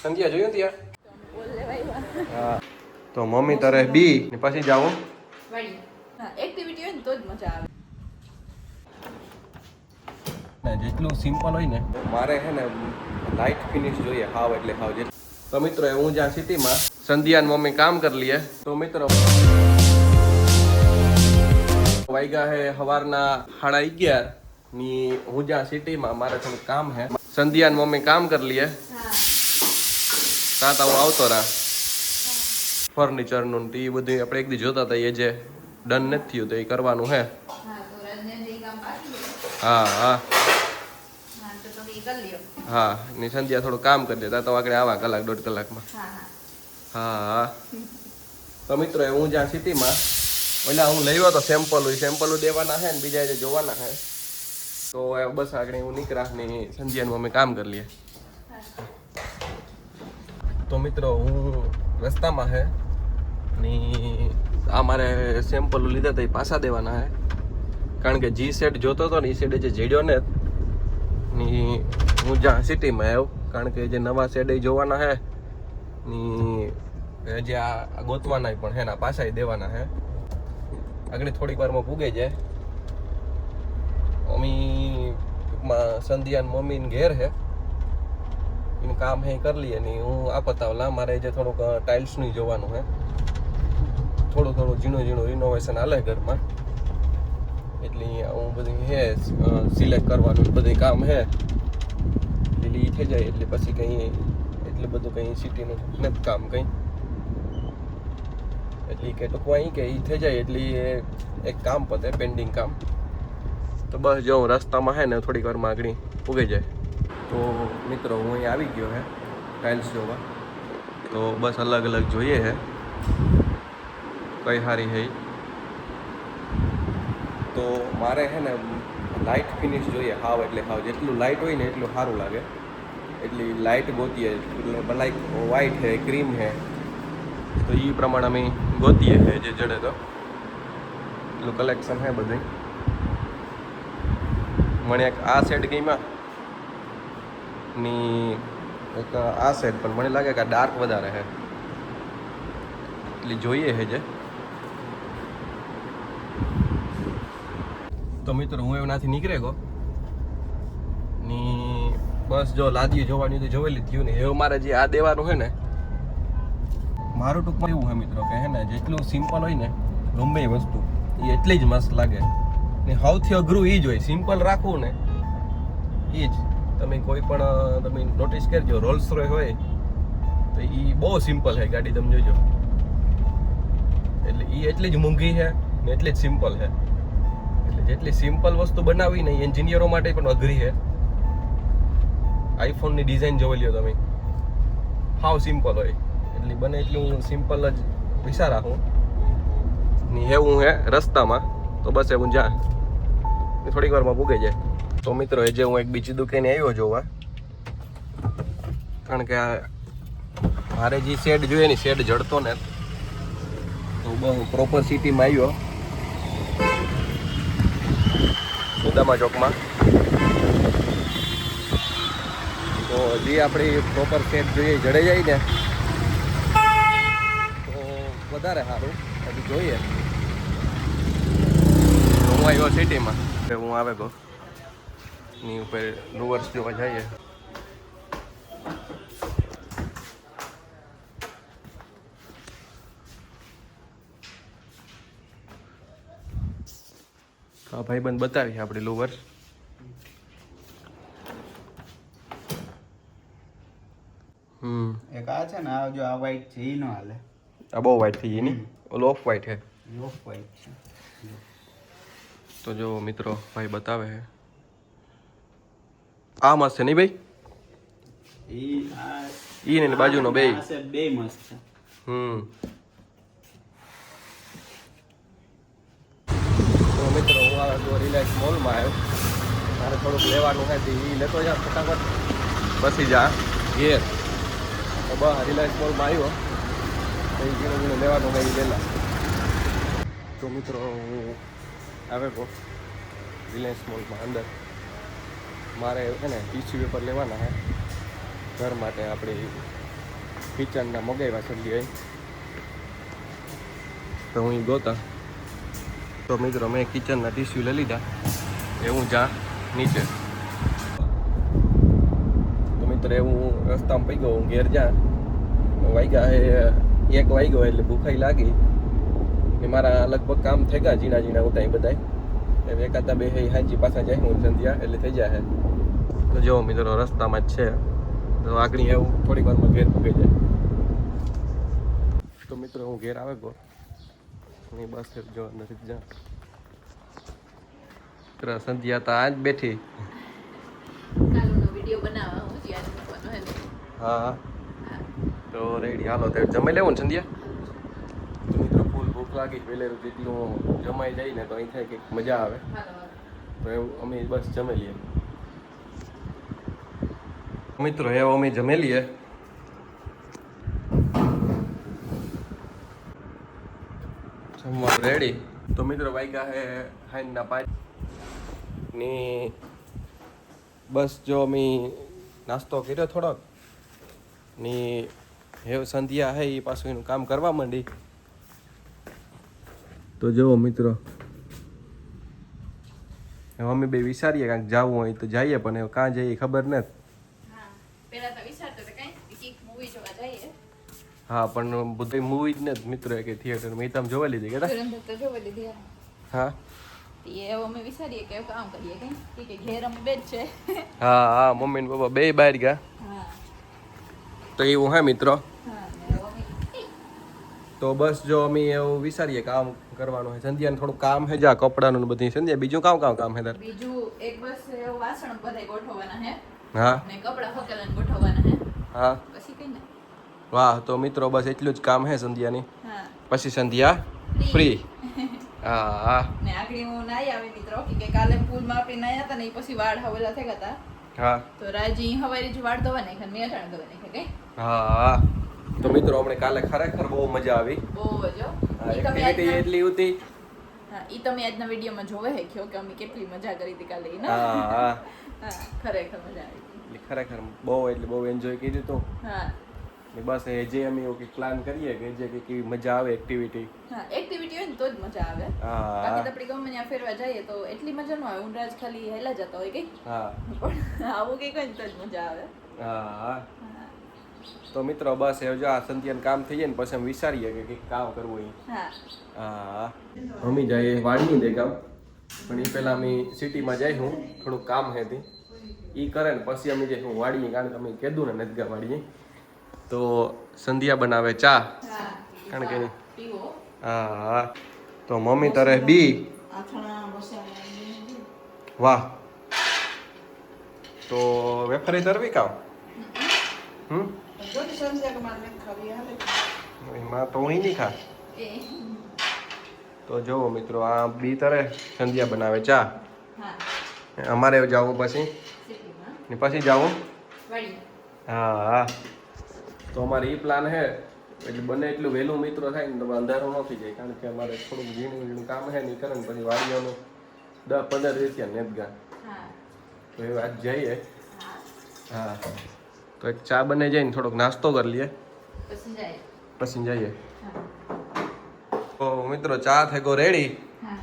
સંધ્યા જોયું ત્યાં? હા તો મમ્મી તારે બી ને પછી જાવું એક્ટિવિટી હોય ને તો જ મજા આવે. જેટલું સિમ્પલ હોય ને મારે હે ને લાઇટ ફિનિશ જોઈએ હાવ એટલે હાવ. તો મિત્રો હું જ્યાં સિટીમાં સંધ્યા ને મમ્મી કામ કરી લઈએ. તો મિત્રો વાગ્યા હે સવારના 11:30 ની હું જ્યાં સિટીમાં મારે થોડું કામ હે. સંધ્યા ને મમ્મી કામ કરી લઈએ. તાતા હું આવતો રહા ફર્નિચરનું એ બધું આપણે એક દી જોતા હતા એ જે ડન નથી થયું તો એ કરવાનું હે. હા હા હા ની સંધ્યા થોડું કામ કરી દેતા તો આગળ આવા કલાક દોઢ કલાકમાં. હા હા તો મિત્રો હું જ્યાં સિટીમાં ઓલા હું લઈ તો સેમ્પલ દેવાના હે ને બીજા જે જોવાના હે તો બસ આગળ હું નીકળ્યા ને સંધ્યાનું અમે કામ કરી લઈએ. તો મિત્રો હું રસ્તામાં હે ની આ મારે સેમ્પલ લીધા હતા એ પાછા દેવાના હે કારણ કે જી સેટ જોતો હતો ને એ સેટે જે જેડ્યો ને ની હું જ્યાં સિટીમાં આવ્યો કારણ કે જે નવા સેટ જોવાના હે ની જે આ ગોતવાના પણ હે ને પાછા દેવાના હે. આગળ થોડીક વારમાં પૂગે જાય. મમ્મી ટૂંકમાં સંધ્યા ને મમ્મી ને ઘેર હે એનું કામ હે કરી લઈએ ને હું આ પતાવલા મારે જે થોડુંક ટાઇલ્સનું જોવાનું હે થોડું ઝીણું રિનોવેશન હાલે ઘરમાં એટલે હું બધું હે સિલેક્ટ કરવાનું બધું કામ હે એટલે એ થઈ જાય એટલે પછી કંઈ એટલે બધું કંઈ સિટીનું નથી કામ કંઈ એટલે કે ટૂંકમાં અહીં કે એ થઈ જાય એટલે એક કામ પતે પેન્ડિંગ કામ. તો બસ જો રસ્તામાં હે ને થોડીક વારમાં આગળ પૂગી જાય. તો મિત્રો હું અહીં આવી ગયો હે ટાઇલ્સ જોવા. તો બસ અલગ અલગ જોઈએ હે કઈ સારી હે. તો મારે હે ને લાઇટ ફિનિશ જોઈએ હાવ એટલે હાવ. જેટલું લાઇટ હોય ને એટલું સારું લાગે એટલી લાઇટ ગોતીએ એટલે લાઇક વ્હાઇટ હે ક્રીમ હે તો એ પ્રમાણે અમે ગોતીએ હે જે જડે તો એટલું કલેક્શન હે બધું. મને એક આ સેટ ગઈમાં ની એક આ સેટ પણ મને લાગે કે આ ડાર્ક વધારે હે એટલે જોઈએ હે જે. તો મિત્રો હું એનાથી નીકળે ગયો ની બસ જો લાદી જોવાની તો જોવેલી થયું ને એવું મારે જે આ દેવાનું છે ને મારું ટૂંકમાં એવું હે મિત્રો કે હે ને જેટલું સિમ્પલ હોય ને ગમે એ વસ્તુ એ એટલી જ મસ્ત લાગે ને સૌથી અઘરું એ જ હોય સિમ્પલ રાખવું ને એ જ. તમે કોઈ પણ તમે નોટિસ કરજો રોલ્સ રોય હોય તો એ બહુ સિમ્પલ છે ગાડી તમે જોજો એટલે એ એટલી જ મોંઘી છે ને એટલી જ સિમ્પલ છે. એટલે જેટલી સિમ્પલ વસ્તુ બનાવી ને એન્જિનિયરો માટે પણ અઘરી છે. આઈફોનની ડિઝાઇન જોઈ લ્યો તમે હાવ સિમ્પલ હોય એટલે બને એટલું સિમ્પલ જ વિચાર રાખું ને એવું હે રસ્તામાં. તો બસ એવું જા થોડીક વારમાં પૂગે જાય. તો મિત્રો એ જે હું એક બીજી દુકાને આવ્યો જોવા કારણ કે આ મારે જે શેડ જોઈએ ને શેડ જડતો ને તો બહુ પ્રોપર સિટીમાં આવ્યો સુદામા ચોકમાં. તો જે આપણી પ્રોપર શેડ જોઈએ જડે જાય ને તો વધારે સારું હજી જોઈએ. હું આવ્યો સિટીમાં હું આવે ગયો ની ઉપર લોવર્સ જોવા જઈએ. હા ભાઈબંધ બતાવી આપણે લોવર્સ. એક આ છે ને આ જો આ વ્હાઈટ છે ઈ નો હાલે. આ બહુ વ્હાઈટ થઈ ગઈ ને ઓલો ઓફ વ્હાઈટ છે. ઓફ વ્હાઈટ છે. તો જો મિત્રો ભાઈ બતાવે છે આ મસ્ત છે નહીં ભાઈ? ઈ ને બાજુનો બે બે મસ્ત છે. તો મિત્રો હું આ રિલાયન્સ મોલમાં આવ્યો મારે થોડુંક લેવાનું હોય તો એ લેતો જા ફટાફટ બસી જા ઘેર. તો બસ રિલાયન્સ મોલમાં આવ્યો તો એ ઝીણું લેવાનું હોય એ પહેલાં. તો મિત્રો હું આવે કહો રિલાયન્સ મોલમાં અંદર મારે છે ને ટીશ્યુ પેપર લેવાના છે ઘર માટે આપણી કિચનના મગાવ્યા સંધ્યા અહીં તો હું ઈ ગોતા તો મિત્રો મેં કિચનના ટીસ્યુ લઈ લીધા એ હું જા નીચે તો મિત્રો એવું રસ્તામાં પડી ગયો હું ઘેર જા વાગ્યા હે 1 વાગ્યો એટલે ભૂખાઈ લાગી ને મારા લગભગ કામ થઈ ગયા ઝીણા ઉતા બધા હવે એકાદા બે હાંજી પાછા જાય હું સંધ્યા એટલે થઈ જાય તો જો મિત્રો રસ્તામાં જ છે તો આગળ એવું થોડીક વારમાં ઘેર પૂકી જાય તો મિત્રો હું ઘેર આવે ગયો ની બસ જો નથી જા મિત્રો સંધ્યા તો આજ બેઠી કાલનો વિડિયો બનાવવા હું યાદ મૂકવાનો હે ને. હા તો રેડી હાલો તો જમી લેવું ને સંધ્યા તો મિત્રો ફૂલ ભૂખ લાગી પહેલેરું જેટલું જમાઈ જાય ને તો અહીં થાય કે મજા આવે હાલો તો એવું અમે બસ જમી લઈએ મિત્રો એવું અમે જમી લઈએ જમવા રેડી તો મિત્રો વાગ્યા હે હાઈના 5 ની બસ જો અમે નાસ્તો કર્યો થોડોક ની હેવ સંધ્યા હે એ પાછું એનું કામ કરવા માંડી તો જો મિત્રો હવે અમે બે વિચારીએ કાંઈક જવું હોય તો જઈએ પણ હવે કાં જઈએ ખબર નથી હા પેલા તો વિચારતો તો કઈ એક મૂવી જોવા જઈએ હા પણ બધું મૂવી જ નથી મિત્રો કે થિયેટર મેં તમે જોવા લીધી કે ધુરંધર તો જોવા લીધી હા એ અમે વિચારીએ કે કામ કરીએ કે ઘેર અમે બે જ છે હા હા મમ્મી ને પપ્પા બે બહાર ગયા હા તો એવું હે મિત્રો હા ને અમે તો બસ જો અમે એવું વિચારીએ કામ કરવાનું હોય સંધ્યાને થોડું કામ હે જા કપડાનું ને બધી સંધ્યા બીજું કામ હે તાર બીજું એક બસ વાસણ બધાય ગોઠવવાના હે હા ને કપડા હકેલાને ગોઠવવાના હે હા પછી કઈ ના વાહ તો મિત્રો બસ એટલું જ કામ હે સંધ્યાની હા પછી સંધ્યા ફ્રી હા હા ને આગળ હું નાઈ આવી મિત્રો કે કાલે પૂલમાં આપણે નાયા હતા ને એ પછી વાળ હવેલા થઈ ગયા હા તો રાજી હવારે જ વાળ ધોવા નાખ્યા મેં અટાણ ધોવા નાખ્યા કઈ હા તો મિત્રો અમને કાલે ખરેખર બહુ મજા આવી બહુ જ એક્ટિવિટી એટલી હતી હા ઈ તમે આજના વિડીયોમાં જોવે હે કે અમે કેટલી મજા કરી હતી કાલે ને હા હા હા ખરેખર મજા આવી એટલે ખરેખર બહુ એન્જોય કર્યું હતું હા ને બસ એ જે અમે એવું કંઈક પ્લાન કરીએ કે જે કંઈક એવી મજા આવે એક્ટિવિટી હા એક્ટિવિટી હોય ને તો જ મજા આવે હા બાકી તો આપણે ગમે ત્યાં ફેરવા જઈએ તો એટલી મજા ન આવે ઊંડાજ ખાલી હેલા જતા હોય કઈ હા પણ આવું કંઈક હોય ને તો જ મજા આવે હા હા તો મિત્રો બસ એ જો આ સંધ્યાનું કામ થઈ જાય ને પછી અમે વિચારીએ કે કંઈક કામ કરવું હોય હા હા અમે જઈએ વાડીની દે ગામ પણ એ પહેલાં અમે સિટીમાં જાય હું થોડુંક કામ હે તે એ કરે ને પછી અમે જઈએ હું વાડીએ કારણ કે અમે કીધું ને નથી ગયા વાડીએ તો સંધ્યા બનાવે ચા હા કારણ કે પીવો હા તો મમ્મી તારે બી વાહ તો વેફરી તરવી કામ એમાં તો હું નહીં ખા એ તો જુઓ મિત્રો આ બી તરે સંધ્યા બનાવે ચા હા અમારે જવું પછી સિટીમાં ને પછી જવું વાડી હા હા તો અમારે એ પ્લાન હે એટલે બને એટલું વહેલું મિત્રો થાય ને તો અંધારું ન થઈ જાય કારણ કે અમારે થોડુંક ઝીણું કામ હે ને કરે ને પછી વાડીઓનું 10-15 દિવસ નેતગા હા તો એ વાત જઈએ હા હા તો એક ચા બને જાય ને થોડોક નાસ્તો કરી લઈએ પછી જાય પછી જઈએ હા તો મિત્રો ચા થઈ ગયો રેડી હા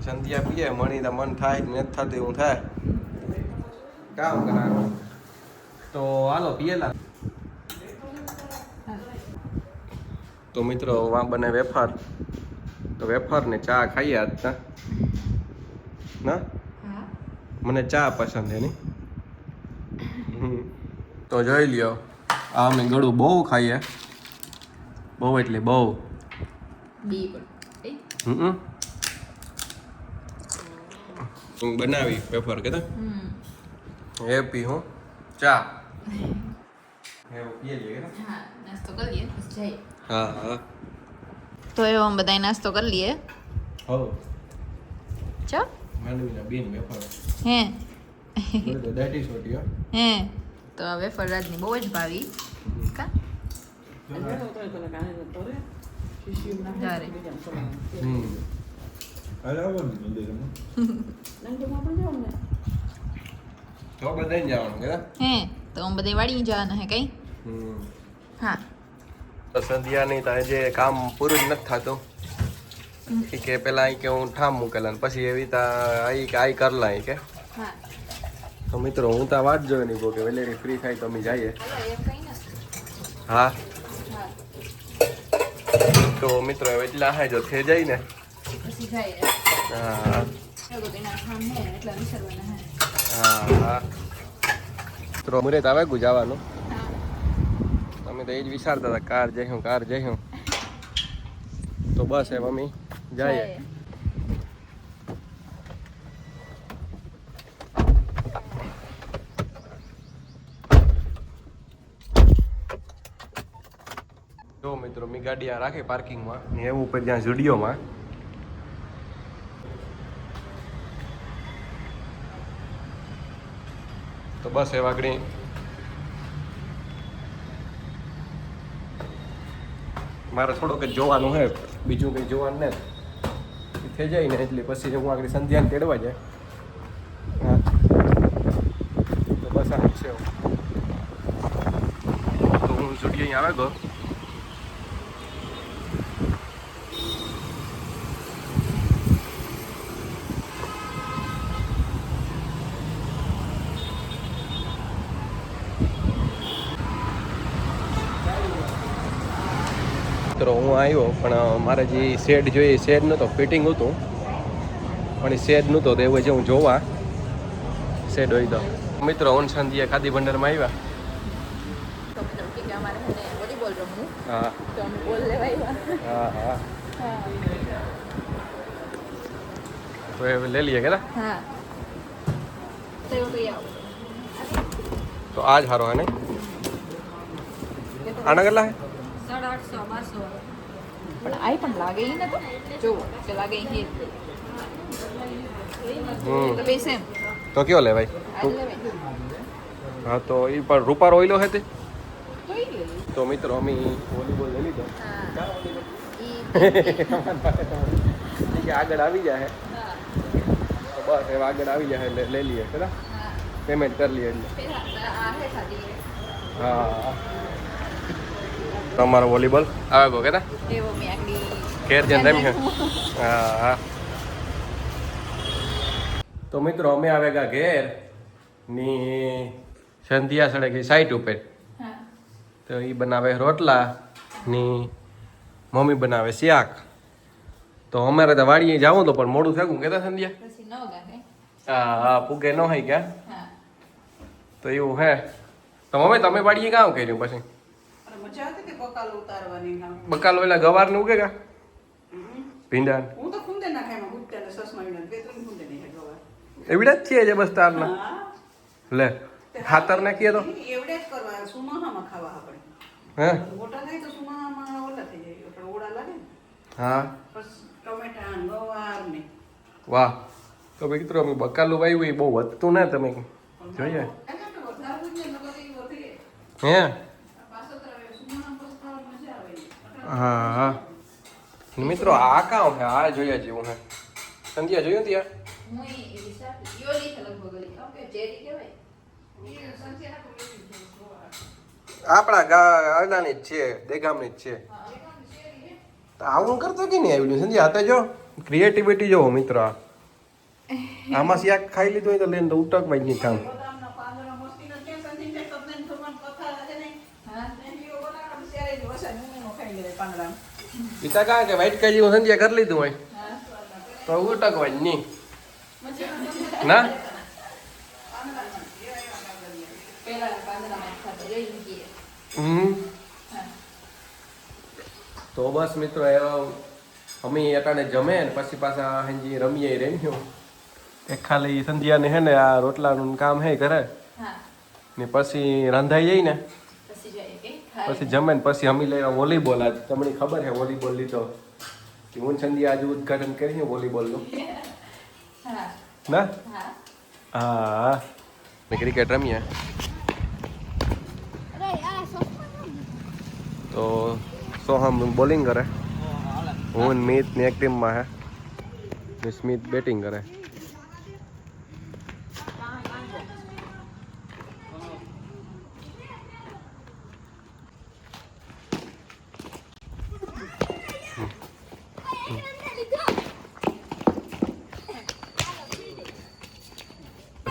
સંધ્યા પીએ મણી તો મન થાય ને નથી થતું એવું થાય કામ કરવાનું તો હાલો પીએલા તો મિત્રો વાં બને વેફર તો વેફર ને ચા ખાઈએ આજ ના હા મને ચા પસંદ છે ને તો જોઈ લ્યો આ અમે ગળું બહુ ખાઈએ બહુ એટલે બહુ બી પણ હું બનાવી વેફર કે હમ એ પી હું ચા એવું પીએ લઈએ કે હા નાસ્તો કરી લઈએ પછી જઈએ હા હા તો એવો અમે બધાય નાસ્તો કરી લઈએ હો ચા માંડવીના બીન વેફર હે તો દાટી છોટી હે તો આ વેફર રાજની બહુ જ ભાવી કા જારે તો બધાને જવાનું કે હે તો અમે બધાય વાડી જવાના હે કઈ હા તો સંધ્યાની તો જે કામ પૂરું જ નથી થતું કે પેલા અહીં કે હું ઠામ મૂકેલા ને પછી એવી આઈ કે આઈ કરલા અહીં કે હા તો મિત્રો હું તો વાત જોઈ નહીં કે વેલેરી ફ્રી થાય તો અમે જઈએ હાલો એમ કઈ ના હા હા તો મિત્રો એટલા હા જો થઈ જાય ને પછી જાય હા એવું તેના કામ હે એટલે વિસરવાના હે હા હા મિત્રો મુરત આવે ગુજાવાનું હા અમે તો એ જ વિચારતા હતા કાર જઈશું તો બસ એમ અમે જઈએ જો મિત્રો મેં ગાડી આ રાખી પાર્કિંગમાં ને એવું ઉપર ત્યાં સ્ટુડિયોમાં તો બસ એ વાગડી મારે થોડુંક જ જોવાનું છે બીજું કંઈ જોવાનું ને થઈ જાય ને એટલે પછી હું આગળ સંધ્યાને તેડવા જાય હા તો બસ આ છે તો હું સ્ટુડિયો અહીં આવે ગયો મિત્રો હું આવ્યો પણ મારે જે શેડ જોઈએ શેડ નહોતો ફિટિંગ હતું પણ એ શેડ નહોતો તો એવું છે હું જોવા શેડ હોય તો મિત્રો હું સંધ્યા ખાદી ભંડારમાં આવ્યા તો મિત્રો કે અમારે હે વોલીબોલ રમવું હા તો અમે બોલ લેવા આવ્યા હા હા હા તો એ લઈ લઈએ કે હા તો એવું કઈ આવો તો આ જ સારો હે ને આના કેટલા હે 850 પણ આઈ પણ લાગે ઈ ને તો જો કે લાગે ઈ તો બે સેમ તો કયો લે ભાઈ આ લેવે હા તો એ પણ રૂપાર ઓઈલો હે તે તો ઈ લે તો મિત્રો અમે વોલીબોલ લઈ લીધો હા ઈ કે આગળ આવી જાય હા તો બસ એ આગળ આવી જાય એટલે લઈ લઈએ બરાબર હા પેમેન્ટ કરી લઈએ એટલે પેલા આ હે ખાધી હા તમારો વોલીબોલ આવે ગયો કેતા એવો મે આગલી ઘેર જઈને રમ્યો હા હા તો મિત્રો અમે આવે ગયા ઘેર ની સંધ્યા સડે ગઈ સાઈટ ઉપર હા તો એ બનાવે રોટલા ની મમ્મી બનાવે શાક તો અમારે તો વાડીએ જાવું તો પણ મોડું થયું કેતા સંધ્યા પછી ન ગાને હા હા પૂગે ન હોય ક્યાં હા તો એવું હે તો મમ્મી તમે વાડીએ કામ કર્યું પછી મજા હતી કે બકાલ ઉતારવાની આમ. બકાલ ઓલા ગવાર ને ઉગે કા ભીંડા હું તો ખૂંદે નાખે એમાં ગુટ્ટા ને સસમાવીને બે ત્રણ ખૂંદે નહીં ગવાર. એવડા જ છે જે બસ તારના હા. લે ખાતર નાખીએ તો એવડે જ કરવા સુમાહામાં ખાવા આપણે હે મોટા થાય તો સુમાહામાં ઓલા થઈ જાય આપણે ઓળા લાગે ને હા પછી ટમેટા ને ગવાર ને વાહ તો ભાઈ મિત્રો અમે બકાલું વાવ્યું એ બહુ વધતું ને તમે જોઈએ એટલે તો વધારે જ ને નકર ઈ વધે. હે પાછો તો હવે સુમાહામાં પછી ખાવાની મજા આવે. હા હા ને મિત્રો આ કામ છે આ જોયા જેવું હે સંધ્યા જોયું ત્યાં હું ઈ વિચાર યોલી છે લગભગ ઓલી કામ કે ચેરી કહેવાય ઈ સંખ્યા તો વેચી છે ગવાર. આપણા અડાની જ છે દેગામની જ છે તો આવું કરતો કે નહીં આવ્યું સંધ્યા હતા જો ક્રિએટિવિટી જોવો મિત્રો આ આમાં શાક ખાઈ લીધું હોય તો લઈને તો ઉટકવાય જ નહીં કામ બદામના પાંદડા મસ્તીના છે સંધી છે તમને થોડું કથા છે ને હા એની ઓલા શેરે જ વસે નું ખાઈ લે પાંદડા. પિતા કહે કે વાઈટ કાજી હું સંધ્યા કરી લીધું હોય હા તો ઉટકવાય જ નહીં ના પેલા પાંદડામાં ખાતો જોઈ ગઈ હમ હા તો બસ મિત્રો અમે એટાને જમે ને પછી પાછા હંજી રમીએ રમ્યો એક ખાલી સંધ્યાને હે ને આ રોટલાનું કામ હે કરે હા ને પછી રંધાઈ જાય ને પછી જોઈએ કે પછી જમે ને પછી અમે લઈ વોલીબોલ આજ તમને ખબર છે વોલીબોલ લીધો કે હું સંધ્યા આજે ઉદઘાટન કરીએ વોલીબોલનું હા ના હા હા ને ક્રિકેટ રમીએ તો સોહમ બોલિંગ કરે હું ને મીત ને એક ટીમમાં હે ને સ્મિત બેટિંગ કરે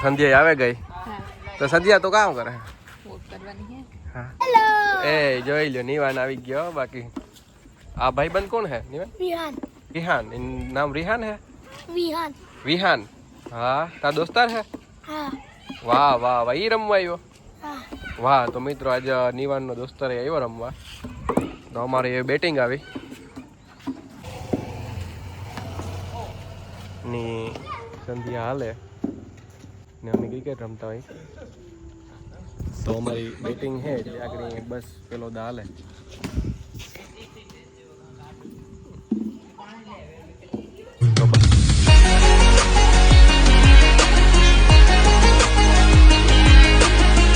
संध्या आवे गई हाँ तो संध्या तो काम करे वो करवानी है हाँ ए જોઈ લ્યો નિવાન આવી ગયો બાકી આ ભાઈબંધ કોણ હે નિવાન વિહાન रिहान इन नाम रिहान है વિહાન विहान हाँ ता दोस्तार है હા वाह वाह वाह ई रमवा આવ્યો હા વાહ તો મિત્રો આજ નિવાનનો દોસ્તાર આવ્યો રમવા તો અમારે એ બેટિંગ આવી ની સંધ્યા હાલે ને અમે ક્રિકેટ રમતા હોય તો અમારી બેટિંગ છે એટલે આગળ બસ પેલો દા હાલે